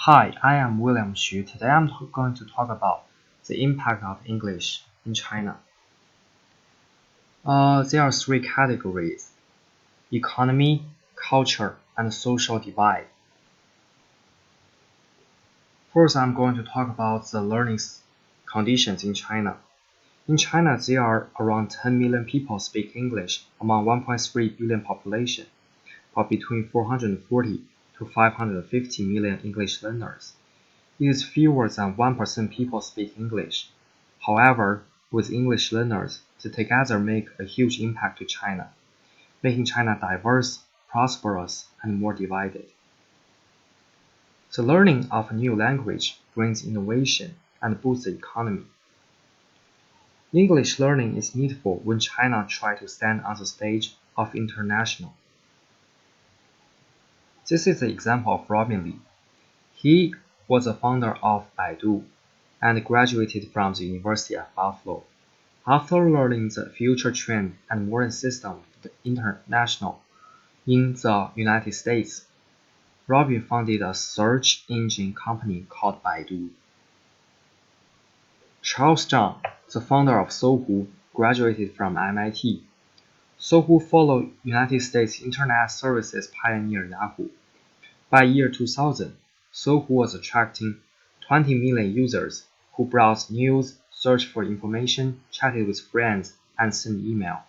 Hi, I am William Xu. Today I'm going to talk about the impact of English in China. There are three categories: economy, culture, and social divide. First, I'm going to talk about the learning conditions in China. In China, there are around 10 million people speak English among 1.3 billion population, but between 440 to 550 million English learners. It is fewer than 1% people speak English. However, with English learners, they together make a huge impact to China, making China diverse, prosperous, and more divided. The learning of a new language brings innovation and boosts the economy. English learning is needful when China tries to stand on the stage of international. This is the example of Robin Li. He was the founder of Baidu and graduated from the University of Buffalo. After learning the future trend and modern system of the international in the United States, Robin founded a search engine company called Baidu. Charles Zhang, the founder of Sohu, graduated from MIT. Sohu followed United States Internet Services pioneer Yahoo. By year 2000, Sohu was attracting 20 million users who browsed news, searched for information, chatted with friends, and sent email.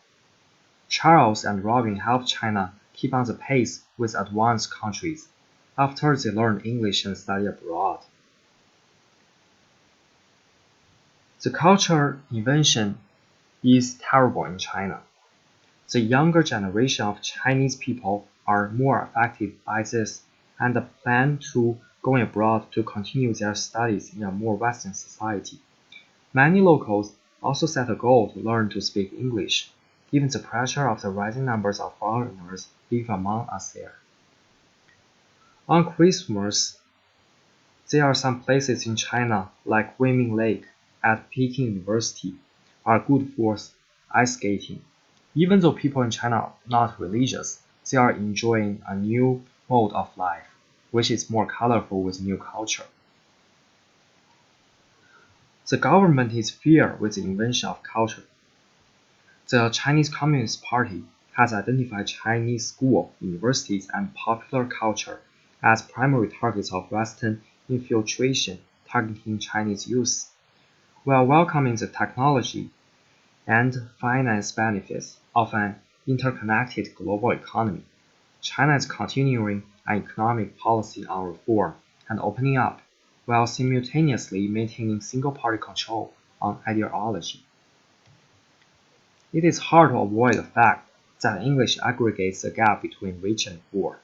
Charles and Robin helped China keep on the pace with advanced countries after they learned English and studied abroad. The cultural invention is terrible in China. The younger generation of Chinese people are more affected by this and plan to go abroad to continue their studies in a more Western society. Many locals also set a goal to learn to speak English, given the pressure of the rising numbers of foreigners living among us there. On Christmas, there are some places in China like Guiming Lake at Peking University are good for ice skating. Even though people in China are not religious, they are enjoying a new mode of life, which is more colorful with new culture. The government is fear with the invention of culture. The Chinese Communist Party has identified Chinese schools, universities, and popular culture as primary targets of Western infiltration targeting Chinese youth. While welcoming the technology and finance benefits of an interconnected global economy, China is continuing an economic policy on reform and opening up, while simultaneously maintaining single-party control on ideology. It is hard to avoid the fact that English aggregates the gap between rich and poor.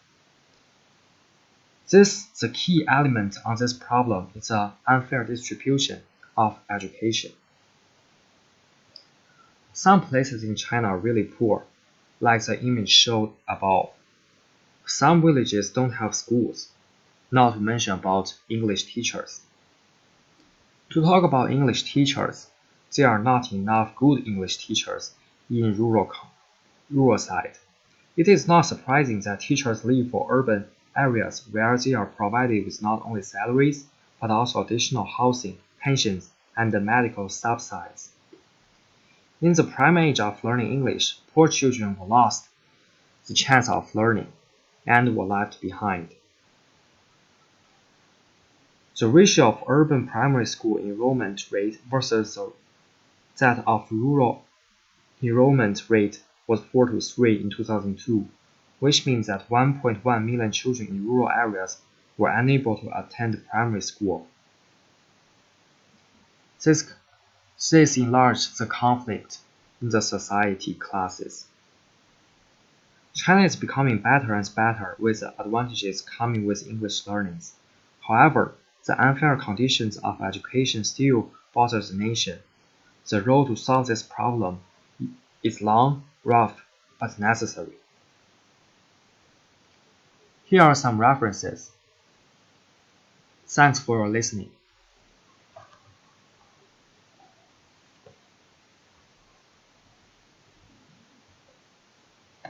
The key element on this problem is the unfair distribution of education. Some places in China are really poor, like the image showed above. Some villages don't have schools, not to mention about English teachers. To talk about English teachers, there are not enough good English teachers in rural side. It is not surprising that teachers leave for urban areas where they are provided with not only salaries, but also additional housing, pensions, and medical subsidies. In the prime age of learning English, poor children were lost the chance of learning and were left behind. The ratio of urban primary school enrollment rate versus that of rural enrollment rate was 4 to 3 in 2002, which means that 1.1 million children in rural areas were unable to attend primary school. This enlarged the conflict in the society classes. China is becoming better and better with the advantages coming with English learnings. However, the unfair conditions of education still bother the nation. The road to solve this problem is long, rough, but necessary. Here are some references. Thanks for your listening.